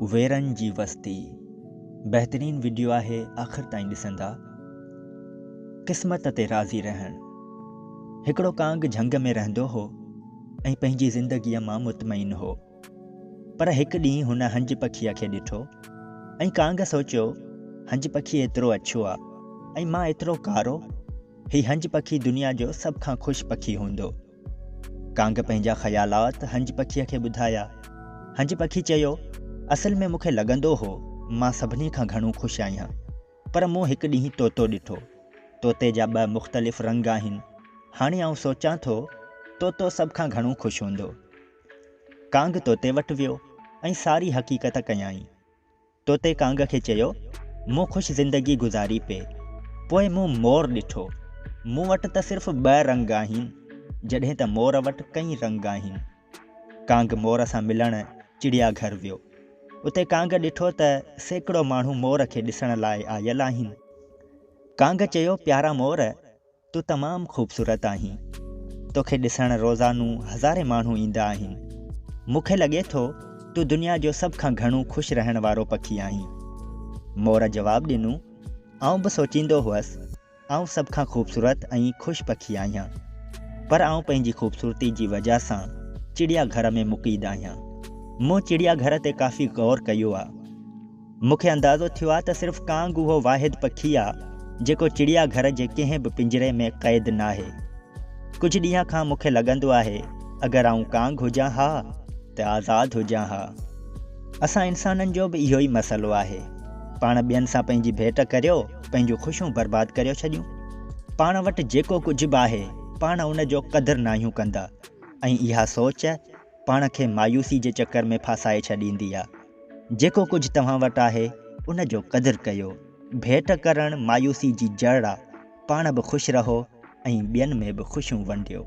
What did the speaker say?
वेरनि जी वस्ती बहितरीन वीडियो आहे, आख़िर ताईं ॾिसंदा। क़िस्मत ते राज़ी रहणु। हिकिड़ो कांग झंग में रहंदो हो ऐं पंहिंजी ज़िंदगीअ मां मुतमइन हो। पर हिकु ॾींहुं हुन हंज पखीअ खे ॾिठो ऐं कांग सोचियो, हंज पखी एतिरो अछो आहे ऐं मां एतिरो कारो, हीउ हंज पखी दुनिया जो सभ खां ख़ुशि पखी हूंदो। कांग पंहिंजा ख़यालात हंज पखीअ खे ॿुधाया। हंज पखी चयो, असल में मूंखे लॻंदो हो मां सभिनी खां घणो ख़ुशि आहियां, पर मूं हिकु ॾींहुं तोतो ॾिठो। तोते जा 2 मुख़्तलिफ़ रंग आहिनि। हाणे आउं सोचां थो तोतो सभ खां घणो ख़ुशि हूंदो। कांग तोते वटि वियो ऐं सारी हक़ीक़त कयाईं। तोते कांग खे चयो, मूं ख़ुशि ज़िंदगी गुज़ारी पे। पोइ मूं मोर ॾिठो। मूं वटि त सिर्फ़ु 2 रंग आहिनि, जॾहिं त मोर वटि कई रंग आहिनि। कांग मोर सां मिलणु चिड़िया घर वियो। उते कांग ॾिठो त सैकड़ो माण्हू मोर खे ॾिसण लाइ आयल आहिनि। कांग चयो, प्यारा मोर, तूं तमामु ख़ूबसूरत आहीं। तोखे ॾिसण रोज़ानू हज़ारे माण्हू ईंदा आहिनि। मूंखे लॻे थो तूं दुनिया जो सभ खां घणो ख़ुशि रहण वारो पखी आहीं। मोर जवाबु ॾिनो, आउं बि सोचींदो हुअसि, आउं सभ खां ख़ूबसूरत ऐं ख़ुशि पखी आहियां, पर आउं पंहिंजी ख़ूबसूरती जी वजह सां चिड़िया घर में मुक़ीद आहियां। मूं चिड़िया घर ते काफ़ी ग़ौर कयो आहे। मूंखे अंदाज़ो थियो आहे त सिर्फ़ु कांग उहो वाहिद पखी आहे जेको चिड़िया घर जे कंहिं बि पिंजरे में क़ैद न आहे। कुझु ॾींहं खां मूंखे लॻंदो आहे, अगरि आउं कांग हुजां हा त आज़ादु हुजां हा। असां इंसाननि जो बि इहो ई मसइलो आहे। पाण ॿियनि सां पंहिंजी भेट करियो, पंहिंजूं ख़ुशियूं बर्बादु करे छॾियूं। पाण वटि जेको कुझु बि आहे, पाण उन जो क़दुरु न आहियूं कंदा, ऐं इहा सोच पाण खे मायूसी जे चकर में फासाए छॾींदी आहे। जेको कुझु तव्हां वटि आहे उन जो क़दुरु कयो। भेट करणु मायूसी जी जड़ आहे। पाण बि ख़ुशि रहो ऐं ॿियनि में बि ख़ुशियूं वंडियो।